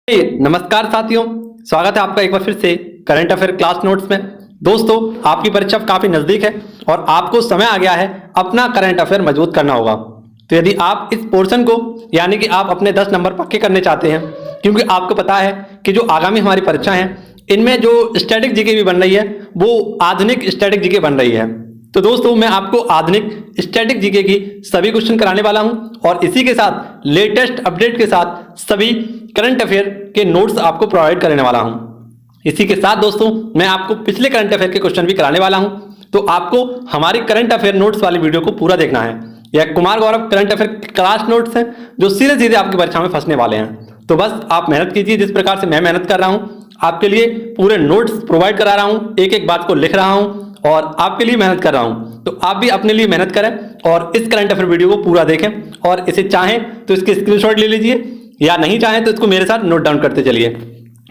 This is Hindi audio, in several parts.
नमस्कार साथियों, स्वागत है आपका एक बार फिर से करंट अफेयर क्लास नोट्स में। दोस्तों, आपकी परीक्षा काफी नजदीक है और आपको समय आ गया है अपना करंट अफेयर मजबूत करना होगा। तो यदि आप इस पोर्शन को यानी कि आप अपने 10 नंबर पक्के करने चाहते हैं, क्योंकि आपको पता है कि जो आगामी हमारी परीक्षा है इनमें जो स्टैटिक जीके भी बन रही है वो आधुनिक स्टैटिक जीके बन रही है। तो दोस्तों, मैं आपको आधुनिक स्टैटिक जीके की सभी क्वेश्चन कराने वाला हूं और इसी के साथ लेटेस्ट अपडेट के साथ सभी करंट अफेयर के नोट्स आपको प्रोवाइड करने वाला हूं। इसी के साथ दोस्तों, मैं आपको पिछले करंट अफेयर के क्वेश्चन भी कराने वाला हूं। तो आपको हमारी करंट अफेयर नोट्स वाली वीडियो को पूरा देखना है। यह Kumar Gaurav current affair class notes हैं जो सीधे सीधे आपकी परीक्षा में फंसने वाले हैं। तो बस आप मेहनत कीजिए, जिस प्रकार से मैं मेहनत कर रहा हूं, आपके लिए पूरे नोट्स प्रोवाइड करा रहा हूं, एक एक बात को लिख रहा हूं और आपके लिए मेहनत कर रहा हूं। तो आप भी अपने लिए मेहनत करें और इस करंट अफेयर वीडियो को पूरा देखें और इसे चाहें तो इसके स्क्रीनशॉट ले लीजिए या नहीं चाहें तो इसको मेरे साथ नोट डाउन करते चलिए।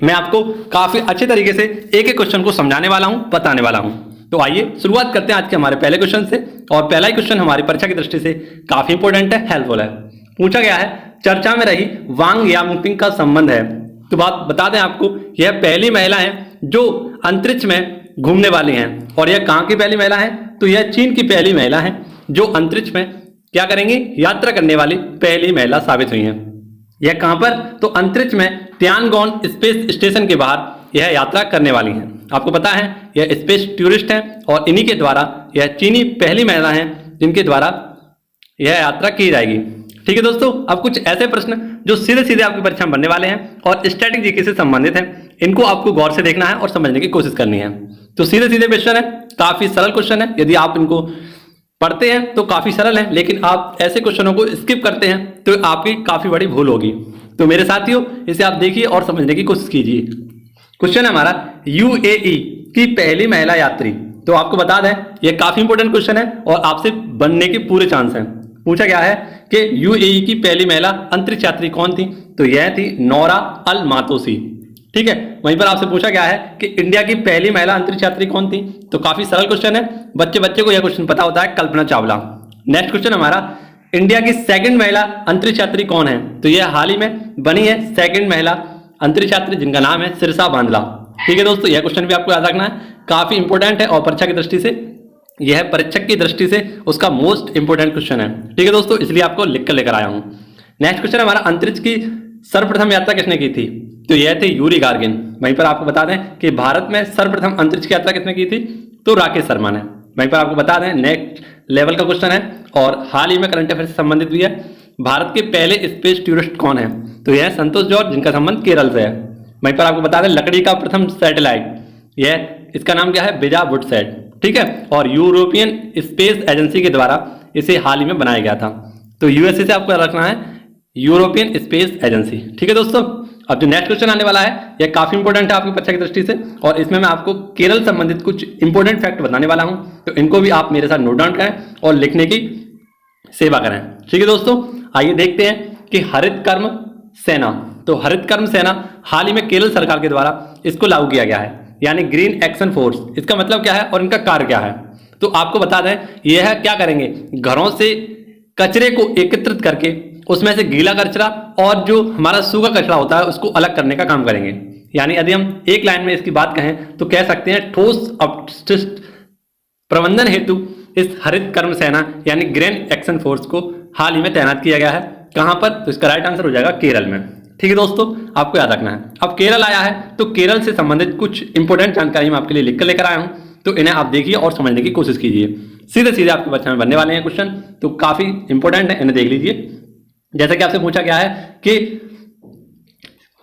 मैं आपको काफी अच्छे तरीके से एक एक क्वेश्चन को समझाने वाला हूं, बताने वाला हूं। तो आइए शुरुआत करते हैं आज के हमारे पहले क्वेश्चन से। और पहला ही क्वेश्चन हमारी परीक्षा की दृष्टि से काफी इंपॉर्टेंट है, हेल्पफुल है। पूछा गया है, चर्चा में रही वांग यामिंग का संबंध है। तो बात बता दें आपको, यह पहली महिला है जो अंतरिक्ष में घूमने वाली हैं। और यह कहां की पहली महिला है? तो यह चीन की पहली महिला है जो अंतरिक्ष में क्या करेंगी? यात्रा करने वाली पहली महिला साबित हुई है। यह कहां पर? तो अंतरिक्ष में तियानगोन स्पेस स्टेशन के बाहर यह यात्रा करने वाली हैं। आपको पता है यह स्पेस टूरिस्ट हैं और इन्हीं के द्वारा यह चीनी पहली महिला हैं जिनके द्वारा यह यात्रा की जाएगी। ठीक है दोस्तों, अब कुछ ऐसे प्रश्न जो सीधे सीधे आपकी परीक्षा में बनने वाले हैं और स्टैटिक जीके से संबंधित हैं, इनको आपको गौर से देखना है और समझने की कोशिश करनी है। तो सीधे सीधे क्वेश्चन है, काफी सरल क्वेश्चन है। यदि आप इनको पढ़ते हैं तो काफी सरल है, लेकिन आप ऐसे क्वेश्चनों को स्किप करते हैं तो आपकी काफी बड़ी भूल होगी। तो मेरे साथियों, इसे आप देखिए और समझने की कोशिश कीजिए। क्वेश्चन है हमारा, यूएई की पहली महिला यात्री। तो आपको बता दें यह काफी इंपॉर्टेंट क्वेश्चन है और आपसे बनने के पूरे चांस हैं। पूछा गया है कि यूएई की पहली महिला अंतरिक्ष यात्री कौन थी? तो यह थी नोरा अल मातोसी। ठीक है, वहीं पर आपसे पूछा गया है कि इंडिया की पहली महिला अंतरिक्ष यात्री कौन थी? तो काफी सरल क्वेश्चन है, बच्चे को यह क्वेश्चन पता होता है, कल्पना चावला। नेक्स्ट क्वेश्चन हमारा, इंडिया की सेकंड महिला अंतरिक्ष यात्री कौन है? तो यह हाल ही में बनी है सेकंड महिला अंतरिक्ष यात्री जिनका नाम है सिरसा बांदला। ठीक है दोस्तों, यह क्वेश्चन भी आपको याद रखना है, काफी इंपॉर्टेंट है और परीक्षा की दृष्टि से, यह परीक्षक की दृष्टि से उसका मोस्ट इंपॉर्टेंट क्वेश्चन है। ठीक है दोस्तों, इसलिए आपको लिख कर लेकर आया हूं। नेक्स्ट क्वेश्चन हमारा, अंतरिक्ष की सर्वप्रथम यात्रा किसने की थी? तो यह थे यूरी गार्गिन। वहीं पर आपको बता दें कि भारत में सर्वप्रथम अंतरिक्ष की यात्रा किसने की थी? तो राकेश शर्मा ने। वहीं पर आपको बता दें नेक्स्ट लेवल का क्वेश्चन है और हाल ही में करंट अफेयर से संबंधित भी है, भारत के पहले स्पेस टूरिस्ट कौन है? तो यह संतोष जॉर्ज, जिनका संबंध केरल से है। वहीं पर आपको बता दें लकड़ी का प्रथम सैटेलाइट, यह इसका नाम क्या है? बेजा वुडसैट। ठीक है, और यूरोपियन स्पेस एजेंसी के द्वारा इसे हाल ही में बनाया गया था। तो यूएसए से आपको रखना है यूरोपियन स्पेस एजेंसी। ठीक है दोस्तों, अब जो नेक्स्ट क्वेश्चन आने वाला है यह काफी इंपॉर्टेंट है आपकी परीक्षा की दृष्टि से और इसमें मैं आपको केरल संबंधित कुछ इंपॉर्टेंट फैक्ट बताने वाला हूं। तो इनको भी आप मेरे साथ नोट डाउन करें और लिखने की सेवा करें। ठीक है दोस्तों, आइए देखते हैं कि हरित कर्म सेना। तो हरित कर्म सेना हाल ही में केरल सरकार के द्वारा इसको लागू किया गया है, यानी ग्रीन एक्शन फोर्स। इसका मतलब क्या है और इनका कार्य क्या है? तो आपको बता दें यह क्या करेंगे, घरों से कचरे को एकत्रित करके उसमें से गीला कचरा और जो हमारा सूखा कचरा होता है उसको अलग करने का काम करेंगे। यानी यदि हम एक लाइन में इसकी बात कहें तो कह सकते हैं ठोस अपशिष्ट प्रबंधन हेतु इस हरित कर्म सेना यानी ग्रीन एक्शन फोर्स को हाल ही में तैनात किया गया है। कहां पर? तो इसका राइट आंसर हो जाएगा केरल में। ठीक है दोस्तों, आपको याद रखना है। अब केरल आया है तो केरल से संबंधित कुछ इंपॉर्टेंट जानकारी मैं आपके लिए लिख कर लेकर आया हूं, तो इन्हें आप देखिए और समझने की कोशिश कीजिए। सीधे सीधे आपके बच्चे में बनने वाले हैं क्वेश्चन, तो काफी इंपॉर्टेंट है, इन्हें देख लीजिए। जैसा कि आपसे पूछा गया है कि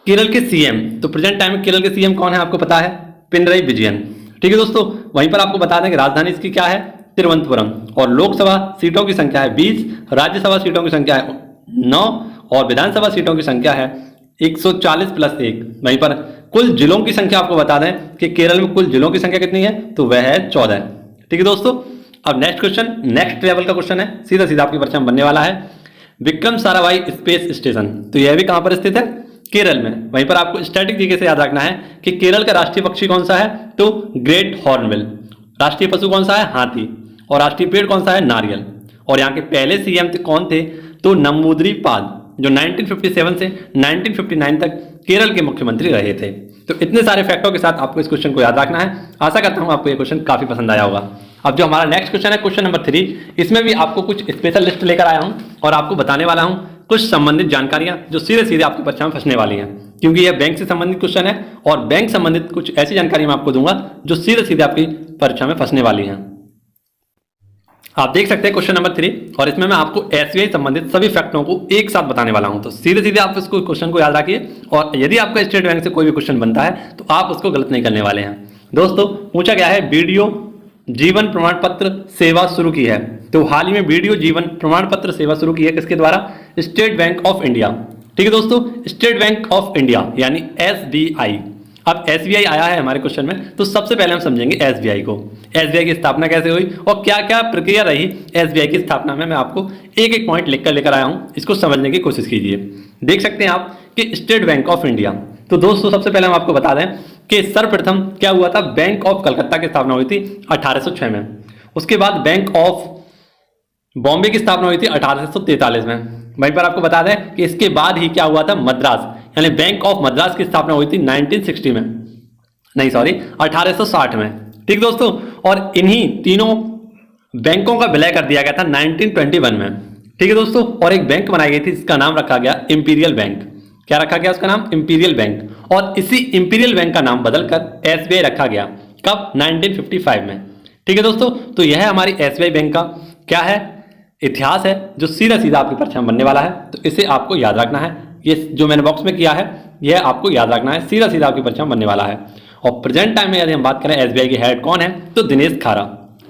केरल के सीएम, तो प्रेजेंट टाइम में केरल के सीएम कौन है? आपको पता है, पिनरई विजयन। ठीक है दोस्तों, वहीं पर आपको बता दें कि राजधानी इसकी क्या है? तिरुवनंतपुरम। और लोकसभा सीटों की संख्या है 20, राज्यसभा सीटों की संख्या है 9 और विधानसभा सीटों की संख्या है 140+1। वहीं पर कुल जिलों की संख्या आपको बता दें कि केरल में कुल जिलों की संख्या कितनी है? तो वह है 14। ठीक है दोस्तों, अब नेक्स्ट क्वेश्चन नेक्स्ट लेवल का क्वेश्चन है, सीधा सीधा आपकी परीक्षा में बनने वाला है। विक्रम साराभाई स्पेस स्टेशन, तो यह भी कहां पर स्थित है? केरल में। वहीं पर आपको स्टैटिक जीके से याद रखना है कि केरल का राष्ट्रीय पक्षी कौन सा है? तो ग्रेट हॉर्नबिल। राष्ट्रीय पशु कौन सा है? हाथी। और राष्ट्रीय पेड़ कौन सा है? नारियल। और यहाँ के पहले सीएम कौन थे? तो नंबूद्री पाल, जो 1957 से 1959 तक केरल के मुख्यमंत्री रहे थे। तो इतने सारे फैक्टों के साथ आपको इस क्वेश्चन को याद रखना है। आशा करता हूं आपको ये क्वेश्चन काफी पसंद आया होगा। अब जो हमारा नेक्स्ट क्वेश्चन है, क्वेश्चन नंबर 3, इसमें भी आपको कुछ स्पेशल लिस्ट लेकर आया हूं और आपको बताने वाला हूं कुछ संबंधित जानकारियां जो सीधे सीधे आपकी परीक्षा में फंसने वाली हैं, क्योंकि यह बैंक से संबंधित क्वेश्चन है और बैंक संबंधित कुछ ऐसी जानकारी मैं आपको दूंगा जो सीधे सीधे आपकी परीक्षा में फंसने वाली हैं। आप देख सकते हैं क्वेश्चन नंबर 3, और इसमें मैं आपको एसबीआई संबंधित सभी फैक्टों को एक साथ बताने वाला हूं। तो सीधे सीधे आप इसको क्वेश्चन को याद रखिए, और यदि आपका स्टेट बैंक से कोई भी क्वेश्चन बनता है तो आप उसको गलत नहीं करने वाले हैं। दोस्तों, पूछा गया है वीडियो जीवन प्रमाण पत्र सेवा शुरू की है। तो हाल ही में वीडियो जीवन प्रमाण पत्र सेवा शुरू की है किसके द्वारा? State bank of India. ठीक है दोस्तों, स्टेट बैंक ऑफ इंडिया यानी एसबीआई। अब एसबीआई आया है हमारे क्वेश्चन में, तो सबसे पहले हम समझेंगे एसबीआई को। एसबीआई की स्थापना कैसे हुई और क्या क्या प्रक्रिया रही एसबीआई की स्थापना में, मैं आपको एक एक पॉइंट लिखकर लेकर आया हूं। इसको समझने की कोशिश कीजिए। देख सकते हैं आप कि स्टेट बैंक ऑफ इंडिया। तो दोस्तों, सबसे पहले हम आपको बता दें कि सर्वप्रथम क्या हुआ था, बैंक ऑफ कलकत्ता की स्थापना हुई थी 1806 में। उसके बाद बैंक ऑफ बॉम्बे की स्थापना हुई थी 1843 में। वहीं पर आपको बता दें कि इसके बाद ही क्या हुआ था, मद्रास यानी बैंक ऑफ मद्रास की स्थापना हुई थी 1960 में, नहीं सॉरी 1860 में। ठीक दोस्तों, और इन्हीं तीनों बैंकों का विलय कर दिया गया था 1921 में। ठीक है दोस्तों, और एक बैंक बनाई गई थी जिसका नाम रखा गया इंपीरियल बैंक। क्या रखा गया उसका नाम? Imperial bank. और इसी इंपीरियल बैंक का नाम बदलकर एसबीआई रखा गया। कब? 1955 में। ठीक है दोस्तों, तो यह हमारी एसबीआई बैंक का क्या है, इतिहास है, जो सीधा सीधा आपकी परीक्षा में बनने वाला है। तो इसे आपको याद रखना है। ये जो मैंने बॉक्स में किया है यह आपको याद रखना है, सीधा सीधा आपकी परीक्षा में बनने वाला है। और प्रेजेंट टाइम में यदि हम बात करें एसबीआई के हेड कौन है, तो दिनेश खारा।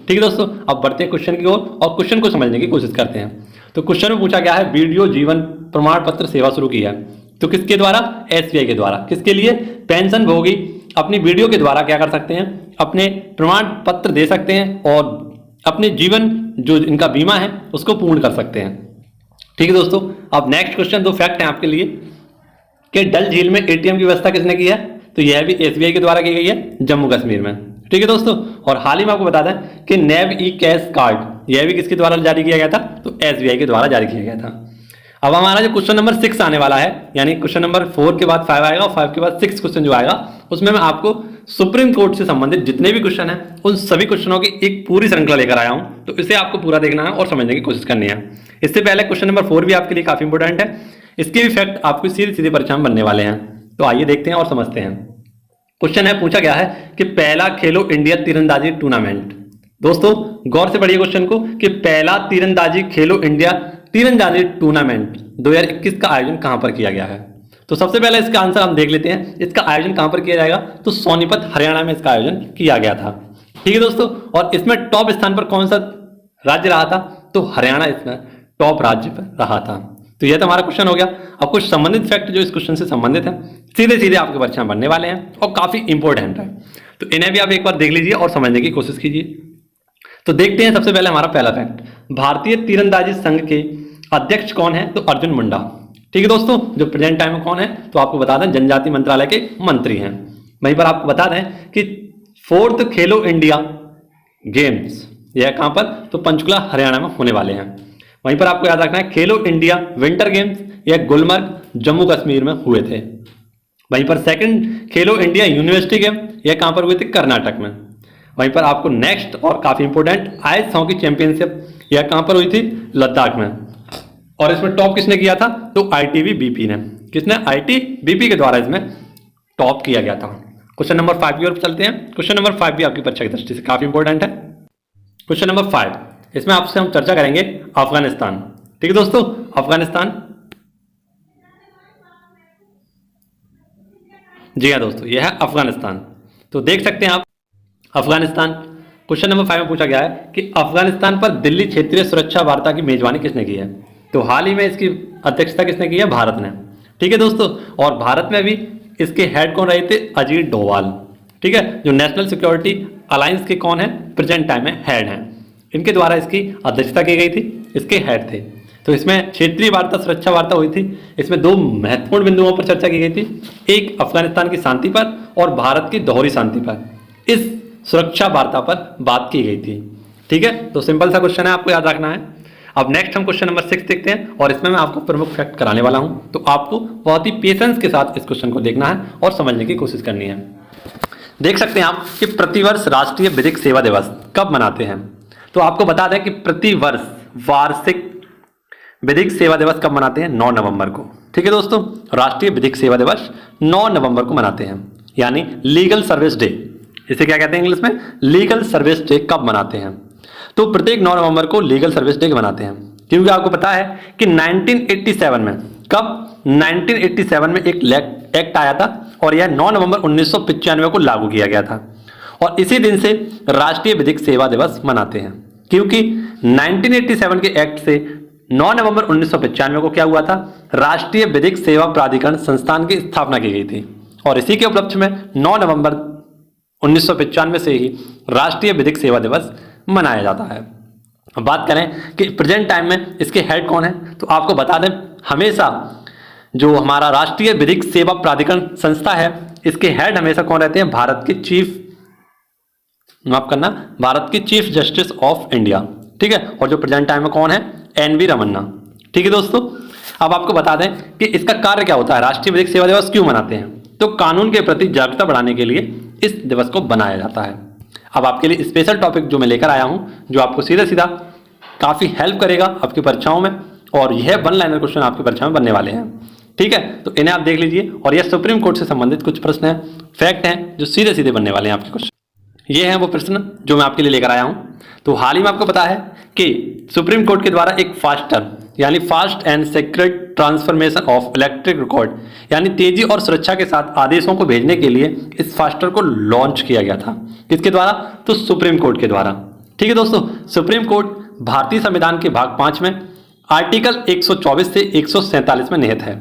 ठीक है दोस्तों, अब बढ़ते हैं क्वेश्चन की ओर और क्वेश्चन को समझने की कोशिश करते हैं। तो क्वेश्चन में पूछा गया है वीडियो जीवन प्रमाण पत्र सेवा शुरू की है। तो किसके द्वारा? एसबीआई के द्वारा। किसके लिए? पेंशन भोगी अपनी वीडियो के द्वारा क्या कर सकते हैं, अपने प्रमाण पत्र दे सकते हैं और अपने जीवन जो इनका बीमा है उसको पूर्ण कर सकते हैं। ठीक है दोस्तों, अब नेक्स्ट क्वेश्चन, दो फैक्ट हैं आपके लिए कि डल झील में एटीएम की व्यवस्था किसने की है? तो यह भी एसबीआई के द्वारा की गई है जम्मू कश्मीर में। ठीक है दोस्तों, और हाल ही में आपको बता दें कि नैब ई कैश कार्ड यह भी किसके द्वारा जारी किया गया था? तो एसबीआई के द्वारा जारी किया गया था। अब हमारा जो क्वेश्चन नंबर 6 आने वाला है, यानी क्वेश्चन नंबर 4 के बाद 5 आएगा और 5 के बाद 6 क्वेश्चन जो आएगा, उसमें मैं आपको सुप्रीम कोर्ट से संबंधित जितने भी क्वेश्चन हैं उन सभी क्वेश्चनों की एक पूरी श्रृंखला लेकर आया हूं। तो इसे आपको पूरा देखना है और समझने की कोशिश करनी है। इससे पहले क्वेश्चन नंबर 4 भी आपके लिए काफी इंपॉर्टेंट है। इसके भी फैक्ट आपको सीधे सीधे परीक्षा में बनने वाले हैं। तो आइए देखते हैं और समझते हैं। क्वेश्चन है, पूछा गया है कि पहला खेलो इंडिया तीरंदाजी टूर्नामेंट। दोस्तों, गौर से पढ़िए क्वेश्चन को कि पहला तीरंदाजी खेलो इंडिया तीरंदाजी टूर्नामेंट 2021 का आयोजन कहां पर किया गया है? तो सबसे पहले इसका आंसर हम देख लेते हैं। इसका आयोजन कहां पर किया जाएगा? तो सोनीपत हरियाणा में इसका आयोजन किया गया था। ठीक है दोस्तों, और इसमें टॉप स्थान पर कौन सा राज्य रहा था? तो हरियाणा इसमें टॉप राज्य पर रहा था। तो यह तो हमारा क्वेश्चन हो गया। अब कुछ संबंधित फैक्ट जो इस क्वेश्चन से संबंधित है, सीधे सीधे आपके परीक्षा में बनने वाले हैं और काफी इंपॉर्टेंट है। तो इन्हें भी आप एक बार देख लीजिए और समझने की कोशिश कीजिए। तो देखते हैं सबसे पहले हमारा पहला फैक्ट, भारतीय तीरंदाजी संघ के अध्यक्ष कौन है? तो अर्जुन मुंडा। ठीक है दोस्तों, जो प्रेजेंट टाइम में कौन है? तो आपको बता दें जनजाति मंत्रालय के मंत्री हैं। वहीं पर आपको बता दें कि 4th खेलो इंडिया गेम्स यह कहां पर? तो पंचकुला हरियाणा में होने वाले हैं। वहीं पर आपको याद रखना है खेलो इंडिया विंटर गेम्स यह गुलमर्ग जम्मू कश्मीर में हुए थे। वहीं पर 2nd खेलो इंडिया यूनिवर्सिटी गेम यह कहां पर हुए थे? कर्नाटक में। वहीं पर आपको नेक्स्ट और काफी इंपोर्टेंट आइस हॉकी चैंपियनशिप यह कहां पर हुई थी? लद्दाख में। और इसमें टॉप किसने किया था? तो आईटीबीपी ने। किसने? आईटीबीपी के द्वारा इसमें टॉप किया गया था। क्वेश्चन नंबर 5 की ओर चलते हैं। क्वेश्चन नंबर 5 भी आपकी परीक्षा की दृष्टि से काफी इंपॉर्टेंट है। क्वेश्चन नंबर 5, इसमें आपसे हम चर्चा करेंगे अफगानिस्तान। ठीक है दोस्तों, अफगानिस्तान। जी हाँ दोस्तों, यह है अफगानिस्तान। तो देख सकते हैं आप अफगानिस्तान। क्वेश्चन नंबर 5 में पूछा गया है कि अफगानिस्तान पर दिल्ली क्षेत्रीय सुरक्षा वार्ता की मेजबानी किसने की है? तो हाल ही में इसकी अध्यक्षता किसने की है? भारत ने। ठीक है दोस्तों, और भारत में भी इसके हेड कौन रहे थे? अजीत डोभाल। ठीक है, जो नेशनल सिक्योरिटी अलायंस के कौन है? प्रेजेंट टाइम में हेड हैं। इनके द्वारा इसकी अध्यक्षता की गई थी, इसके हेड थे। तो इसमें क्षेत्रीय वार्ता सुरक्षा वार्ता हुई थी। इसमें 2 महत्वपूर्ण बिंदुओं पर चर्चा की गई थी, एक अफगानिस्तान की शांति पर और भारत की दोहरी शांति पर। इस सुरक्षा वार्ता पर बात की गई थी। ठीक है, तो सिंपल सा क्वेश्चन है, आपको याद रखना है। अब नेक्स्ट हम क्वेश्चन नंबर 6 देखते हैं और इसमें मैं आपको प्रमुख फैक्ट कराने वाला हूं, तो आपको बहुत ही पेशेंस के साथ इस क्वेश्चन को देखना है और समझने की कोशिश करनी है। देख सकते हैं आप कि प्रतिवर्ष राष्ट्रीय विधिक सेवा दिवस कब मनाते हैं। तो आपको बता दें कि प्रतिवर्ष वार्षिक विधिक सेवा दिवस कब मनाते हैं, 9 नवंबर को। ठीक है दोस्तों, राष्ट्रीय विधिक सेवा दिवस 9 नवंबर को मनाते हैं, यानी लीगल सर्विस डे। इसे क्या कहते हैं इंग्लिश में, लीगल सर्विस डे कब मनाते हैं। तो प्रत्येक 9 नवंबर को लीगल सर्विस डे मनाते हैं, क्योंकि आपको पता है कि 1987 में, कब 1987 में एक एक्ट आया था और यह 9 नवंबर 1995 को लागू किया गया था और इसी दिन से राष्ट्रीय विधिक सेवा दिवस मनाते हैं, क्योंकि 1987 के एक्ट से 9 नवंबर 1995 को क्या हुआ था, राष्ट्रीय विधिक सेवा प्राधिकरण संस्थान की स्थापना की गई थी और इसी के उपलक्ष्य में 9 नवंबर 1995 से ही राष्ट्रीय विधिक सेवा दिवस मनाया जाता है। अब बात करें कि प्रेजेंट टाइम में इसके हेड कौन है, तो आपको बता दें हमेशा जो हमारा राष्ट्रीय विधिक सेवा प्राधिकरण संस्था है, इसके हेड हमेशा कौन रहते हैं, भारत के चीफ जस्टिस ऑफ इंडिया। ठीक है, और जो प्रेजेंट टाइम में कौन है, एन.वी. रमन्ना। ठीक है दोस्तों, अब आपको बता दें कि इसका कार्य क्या होता है, राष्ट्रीय विधिक सेवा दिवस क्यों मनाते हैं। तो कानून के प्रति जागरूकता बढ़ाने के लिए इस दिवस को बनाया जाता है। अब आपके लिए स्पेशल टॉपिक जो मैं लेकर आया हूं, जो आपको सीधा सीधा काफी हेल्प करेगा आपकी परीक्षाओं में, और यह वन लाइनर क्वेश्चन आपकी परीक्षा में बनने वाले हैं। ठीक है, तो इन्हें आप देख लीजिए और यह सुप्रीम कोर्ट से संबंधित कुछ प्रश्न हैं, फैक्ट हैं, जो सीधे सीधे बनने वाले हैं आपके क्वेश्चन। ये हैं वो प्रश्न जो मैं आपके लिए लेकर आया हूं। तो हाल ही में आपको पता है कि सुप्रीम कोर्ट के द्वारा एक फास्टर यानी fast and secret transformation of electric record यानी तेजी और सुरक्षा के साथ आदेशों को भेजने के लिए इस फास्टर को लॉन्च किया गया था। किसके द्वारा, तो सुप्रीम कोर्ट के द्वारा। ठीक है दोस्तों, सुप्रीम कोर्ट भारतीय संविधान के भाग 5 में आर्टिकल 124 से 147 में निहित है।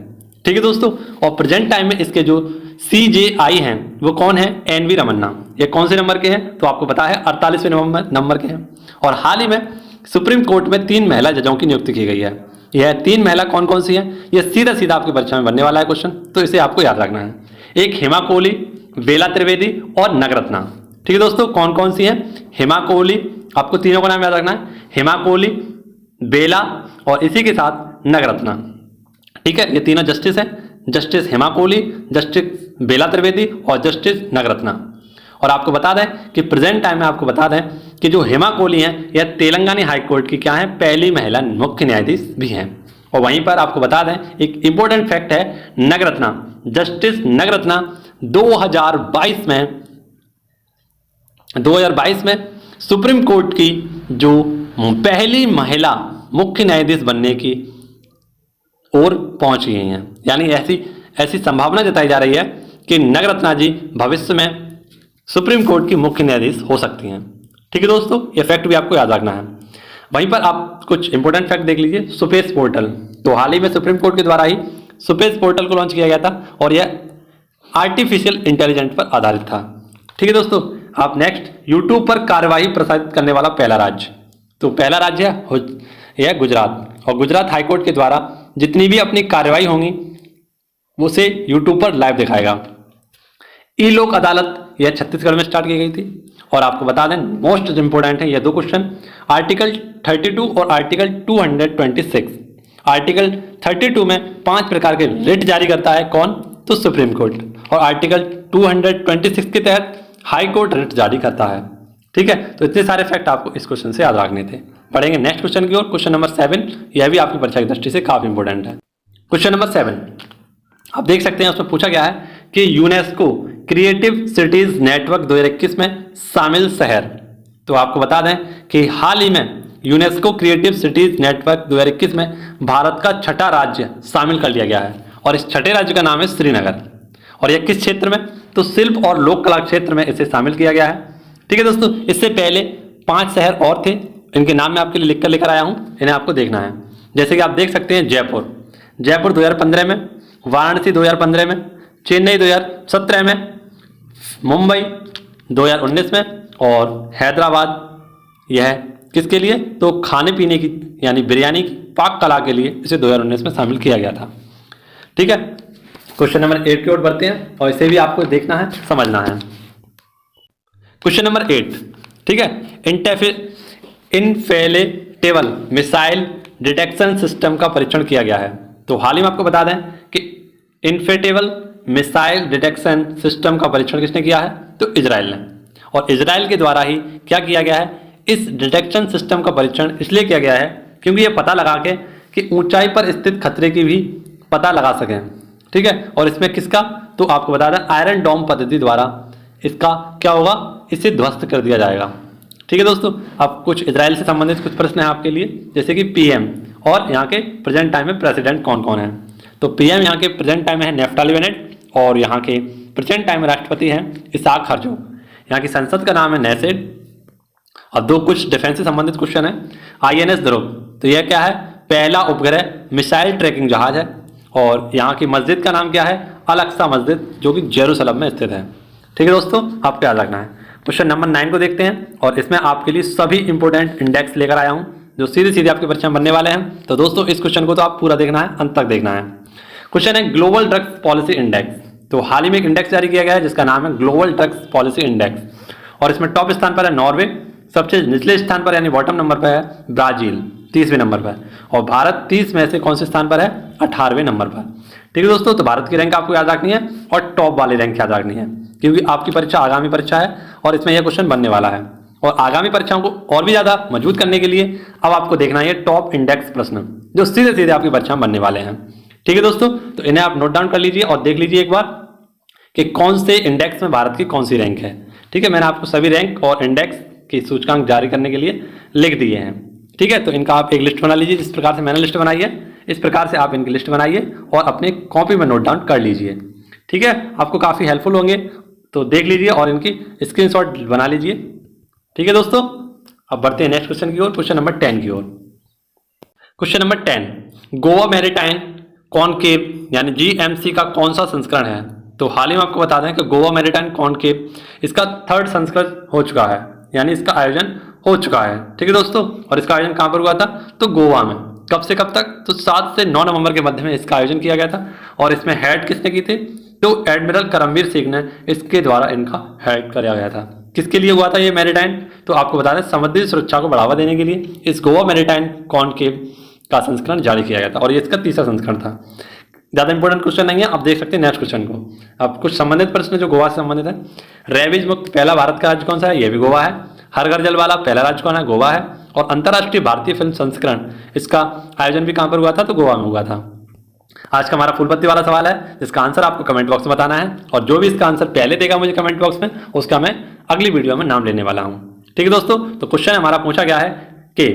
ठीक है दोस्तों, और प्रेजेंट टाइम में इसके जो CJI हैं वो कौन है, एन.वी. रमन्ना। ये कौन से नंबर के हैं, तो आपको पता है 48वें नंबर के हैं। और हाल ही में सुप्रीम कोर्ट में 3 महिला जजों की नियुक्ति की गई है। यह 3 महिला कौन कौन सी हैं, यह सीधा सीधा आपकी परीक्षा में बनने वाला है क्वेश्चन, तो इसे आपको याद रखना है। एक हेमा कोहली, बेला त्रिवेदी और नगरत्ना। ठीक है दोस्तों, कौन कौन सी हैं, हेमा कोहली, आपको तीनों का नाम याद रखना है, हेमा कोहली, बेला और इसी के साथ नगरत्ना। ठीक है, ये तीनों जस्टिस हैं, जस्टिस हेमा कोहली, जस्टिस बेला त्रिवेदी और जस्टिस नगरत्ना। और आपको बता दें कि प्रेजेंट टाइम में आपको बता दें कि जो हेमा कोहली हैं यह तेलंगाना हाई कोर्ट की क्या है, पहली महिला मुख्य न्यायाधीश भी हैं। और वहीं पर आपको बता दें एक इंपॉर्टेंट फैक्ट है, नगरत्ना, जस्टिस नगरत्ना 2022 में सुप्रीम कोर्ट की जो पहली महिला मुख्य न्यायाधीश बनने की ओर पहुंच गई हैं। यानी ऐसी संभावना जताई जा रही है कि नगरत्ना जी भविष्य में सुप्रीम कोर्ट की मुख्य न्यायाधीश हो सकती हैं। ठीक है दोस्तों, ये फैक्ट भी आपको याद रखना है। वहीं पर आप कुछ इंपॉर्टेंट फैक्ट देख लीजिए, सुपेश पोर्टल। तो हाल ही में सुप्रीम कोर्ट के द्वारा ही सुपेश पोर्टल को लॉन्च किया गया था और यह आर्टिफिशियल इंटेलिजेंस पर आधारित था। ठीक है दोस्तों, आप नेक्स्ट, यूट्यूब पर कार्यवाही प्रसारित करने वाला पहला राज्य। तो पहला राज्य है गुजरात, और गुजरात हाईकोर्ट के द्वारा जितनी भी अपनी कार्यवाही होंगी उसे यूट्यूब पर लाइव दिखाएगा। ई लोक अदालत यह छत्तीसगढ़ में स्टार्ट की गई थी। और आपको बता दें मोस्ट इंपोर्टेंट है ये 2 क्वेश्चन, आर्टिकल 32 और आर्टिकल 226। आर्टिकल 32 में 5 प्रकार के रिट जारी करता है कौन, तो सुप्रीम कोर्ट, और आर्टिकल 226 के तहत हाई कोर्ट रिट जारी करता है। ठीक है, तो इतने सारे फैक्ट आपको इस क्वेश्चन से याद रखने थे। पढ़ेंगे नेक्स्ट क्वेश्चन की ओर, क्वेश्चन नंबर 7। यह भी आपकी परीक्षा की दृष्टि से काफी इंपॉर्टेंट है। क्वेश्चन नंबर 7 आप देख सकते हैं, उसमें पूछा गया है कि यूनेस्को क्रिएटिव सिटीज नेटवर्क 2021 में शामिल शहर। तो आपको बता दें कि हाल ही में यूनेस्को क्रिएटिव सिटीज नेटवर्क 2021 में भारत का 6ठा राज्य शामिल कर लिया गया है और इस 6ठे राज्य का नाम है श्रीनगर। और यह किस क्षेत्र में, तो शिल्प और लोक कला क्षेत्र में इसे शामिल किया गया है। ठीक है दोस्तों, इससे पहले 5 शहर और थे, इनके नाम मैं आपके लिए लिखकर लेकर आया हूं, इन्हें आपको देखना है। जैसे कि आप देख सकते हैं जयपुर 2015 में, वाराणसी 2015 में, चेन्नई 2017 में, मुंबई 2019 में और हैदराबाद, यह किसके लिए, तो खाने पीने की यानी बिरयानी की पाक कला के लिए इसे 2019 में शामिल किया गया था। ठीक है, क्वेश्चन नंबर 8 की ओर बढ़ते हैं और इसे भी आपको देखना है, समझना है। क्वेश्चन नंबर 8, ठीक है, इनफेलेटेबल मिसाइल डिटेक्शन सिस्टम का परीक्षण किया गया है? तो हाल ही में आपको बता दें कि इन्फेटेबल मिसाइल डिटेक्शन सिस्टम का परीक्षण किसने किया है? तो इजराइल ने। और इजराइल के द्वारा ही क्या किया गया है? इस डिटेक्शन सिस्टम का परीक्षण इसलिए किया गया है क्योंकि ये पता लगा के कि ऊंचाई पर स्थित खतरे की भी पता लगा सकें। ठीक है, और इसमें किसका? तो आपको बता दें आयरन डोम पद्धति द्वारा इसका क्या होगा? इसे ध्वस्त कर दिया जाएगा। ठीक है दोस्तों, अब कुछ इजराइल से संबंधित कुछ प्रश्न हैं आपके लिए, जैसे कि पीएम और यहाँ के प्रेजेंट टाइम में प्रेसिडेंट कौन कौन है? तो पीएम यहाँ के प्रेजेंट टाइम में है नेफ्ताली बेनेट और यहाँ के प्रेजेंट टाइम में राष्ट्रपति हैं इसाक हर्जोग। यहाँ की संसद का नाम है नेसेड। और दो कुछ डिफेंस से संबंधित क्वेश्चन है। आईएनएस ध्रुव, तो यह क्या है? पहला उपग्रह मिसाइल ट्रैकिंग जहाज है। और यहाँ की मस्जिद का नाम क्या है? अल अक्सा मस्जिद, जो कि जेरूसलम में स्थित है। ठीक है दोस्तों, आपको याद रखना है। क्वेश्चन नंबर 9 को देखते हैं और इसमें आपके लिए सभी इंपोर्टेंट इंडेक्स लेकर आया हूँ जो सीधे सीधे आपके परीक्षा में बनने वाले हैं। तो दोस्तों इस क्वेश्चन को तो आप पूरा देखना है, अंत तक देखना है। क्वेश्चन है ग्लोबल ड्रग्स पॉलिसी इंडेक्स। तो हाल ही में एक इंडेक्स जारी किया गया है जिसका नाम है ग्लोबल ड्रग्स पॉलिसी इंडेक्स, और इसमें टॉप स्थान पर है नॉर्वे, सबसे निचले स्थान पर यानी बॉटम नंबर पर है ब्राजील 30वें नंबर पर, और भारत 30 में से कौन से स्थान पर है? 18वें नंबर पर। ठीक है दोस्तों, तो भारत की रैंक आपको याद रखनी है और टॉप वाली रैंक याद रखनी है क्योंकि आपकी परीक्षा आगामी परीक्षा है और इसमें यह क्वेश्चन बनने वाला है। और आगामी परीक्षाओं को और भी ज़्यादा मजबूत करने के लिए अब आपको देखना है टॉप इंडेक्स प्रश्न जो सीधे सीधे आपकी परीक्षा में बनने वाले हैं। ठीक है दोस्तों, तो इन्हें आप नोट डाउन कर लीजिए और देख लीजिए एक बार कि कौन से इंडेक्स में भारत की कौन सी रैंक है। ठीक है, मैंने आपको सभी रैंक और इंडेक्स की सूचकांक जारी करने के लिए लिख दिए हैं। ठीक है, तो इनका आप एक लिस्ट बना लीजिए जिस प्रकार से मैंने लिस्ट बनाई है, इस प्रकार से आप इनकी लिस्ट बनाइए और अपने कॉपी में नोट डाउन कर लीजिए। ठीक है, आपको काफ़ी हेल्पफुल होंगे, तो देख लीजिए और इनकी स्क्रीनशॉट बना लीजिए। ठीक है दोस्तों, अब बढ़ते हैं नेक्स्ट क्वेश्चन की ओर, क्वेश्चन नंबर 10 की ओर। Question number 10, Goa maritime conclave यानी जीएमसी का कौन सा संस्करण है? तो हाल ही में आपको बता दें कि गोवा मैरीटाइम कॉनक्लेव इसका 3rd संस्करण हो चुका है, यानी इसका आयोजन हो चुका है। ठीक है दोस्तों, और इसका आयोजन कहाँ पर हुआ था? तो गोवा में। कब से कब तक? तो 7 से 9 नवंबर के मध्य में इसका आयोजन किया गया था। और इसमें हेड किसने की थी? तो एडमिरल करमवीर सिंह ने इसके द्वारा इनका हेड किया गया था। किसके लिए हुआ था ये मैरीटाइम? तो आपको बता दें समुद्री सुरक्षा को बढ़ावा देने के लिए इस गोवा मैरीटाइम कॉनक्लेव का संस्करण जारी किया गया था और ये इसका 3रा संस्करण था। ज़्यादा इंपॉर्टेंट क्वेश्चन नहीं है, आप देख सकते हैं नेक्स्ट क्वेश्चन को। अब कुछ संबंधित प्रश्न जो गोवा से संबंधित है। रेबीज मुक्त पहला भारत का राज्य कौन सा है? ये भी गोवा है। हर घर जल वाला पहला राज्य कौन है? गोवा है। और अंतर्राष्ट्रीय भारतीय फिल्म संस्करण इसका आयोजन भी कहाँ पर हुआ था? तो गोवा में हुआ था। आज का हमारा फूलपत्ती वाला सवाल है जिसका आंसर आपको कमेंट बॉक्स में बताना है, और जो भी इसका आंसर पहले देगा मुझे कमेंट बॉक्स में उसका मैं अगली वीडियो में नाम लेने वाला हूँ। ठीक है दोस्तों, तो क्वेश्चन हमारा पूछा गया है कि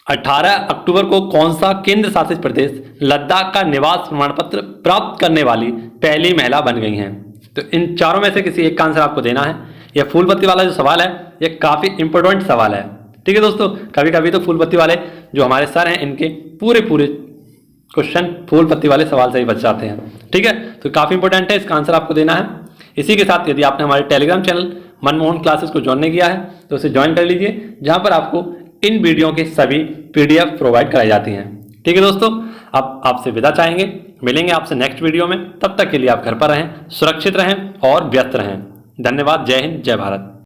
18 अक्टूबर को कौन सा केंद्र शासित प्रदेश लद्दाख का निवास प्रमाण पत्र प्राप्त करने वाली पहली महिला बन गई हैं? तो इन चारों में से किसी एक का आंसर आपको देना है। यह फूलपत्ती वाला जो सवाल है यह काफी इंपॉर्टेंट सवाल है। ठीक है दोस्तों, कभी कभी तो फूलपत्ती वाले जो हमारे सर हैं इनके पूरे क्वेश्चन फूलपत्ती वाले सवाल से ही बच जाते हैं। ठीक है, तो काफी इंपॉर्टेंट है, इसका आंसर आपको देना है। इसी के साथ यदि आपने हमारे टेलीग्राम चैनल मनमोहन क्लासेस को ज्वाइन नहीं किया है तो उसे ज्वाइन कर लीजिए, जहां पर आपको इन वीडियो के सभी पीडीएफ प्रोवाइड कराई जाती हैं। ठीक है दोस्तों, अब आपसे विदा चाहेंगे, मिलेंगे आपसे नेक्स्ट वीडियो में। तब तक के लिए आप घर पर रहें, सुरक्षित रहें और व्यस्त रहें। धन्यवाद। जय हिंद, जय भारत।